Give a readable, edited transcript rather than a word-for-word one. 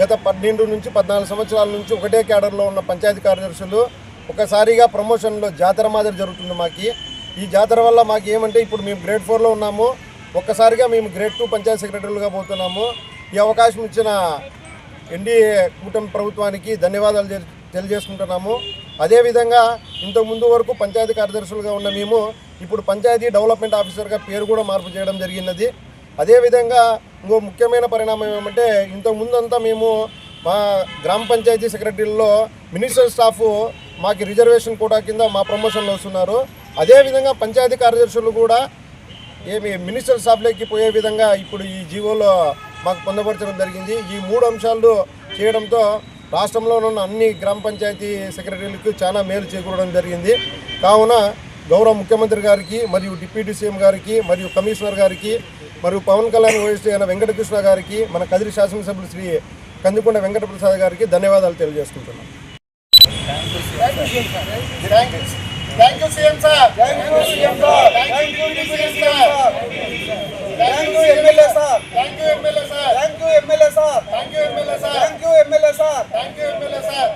గత 12 నుంచి 14 సంవత్సరాల నుంచి ఒకటే క్యాడర్లో ఉన్న పంచాయతీ కార్యదర్శులు ఒకసారిగా ప్రమోషన్లో జాతర మాదిరి జరుగుతుంది మాకు. ఈ జాతర వల్ల మాకు ఏమంటే ఇప్పుడు మేము గ్రేడ్ 4లో ఉన్నాము, ఒక్కసారిగా మేము గ్రేడ్ 2 పంచాయతీ సెక్రటరీలుగా పోతున్నాము. ఈ అవకాశం ఇచ్చిన ఎన్డీఏ కూటమి ప్రభుత్వానికి ధన్యవాదాలు తెలియజేసుకుంటున్నాము. అదేవిధంగా ఇంతకుముందు వరకు పంచాయతీ కార్యదర్శులుగా ఉన్న మేము ఇప్పుడు పంచాయతీ డెవలప్మెంట్ ఆఫీసర్గా పేరు కూడా మార్పు చేయడం జరిగినది. అదేవిధంగా ఇంకో ముఖ్యమైన పరిణామం ఏమంటే ఇంతకుముందు అంతా మేము మా గ్రామ పంచాయతీ సెక్రటరీల్లో మినిస్టర్ స్టాఫ్ మాకు రిజర్వేషన్ కోటా కింద మా ప్రమోషన్లు వస్తున్నారు. అదేవిధంగా పంచాయతీ కార్యదర్శులు కూడా మినిస్టర్ స్టాఫ్లోకి పోయే విధంగా ఇప్పుడు ఈ జీవోలో మాకు పొందపరచడం జరిగింది. ఈ 3 అంశాలు చేయడంతో రాష్ట్రంలో ఉన్న అన్ని గ్రామ పంచాయతీ సెక్రటరీలకు చాలా మేలు చేకూరడం జరిగింది. కావున గౌరవ ముఖ్యమంత్రి గారికి మరియు డిప్యూటీ సీఎం గారికి మరియు కమిషనర్ గారికి మరియు పవన్ కళ్యాణ్ ఓఎస్టీ అయిన వెంకటకృష్ణ గారికి మన కదిరి శాసనసభ్యులు శ్రీ కందికొండ వెంకటప్రసాద్ గారికి ధన్యవాదాలు తెలియజేసుకుంటున్నాం. Thank you, CM sir. Thank you, CM sir. Thank you, DPD sir. Thank you, MLA sir. Thank you, MLA sir. Thank you, MLA sir. Thank you, MLA sir. Thank you, MLA sir. Thank you, MLA sir.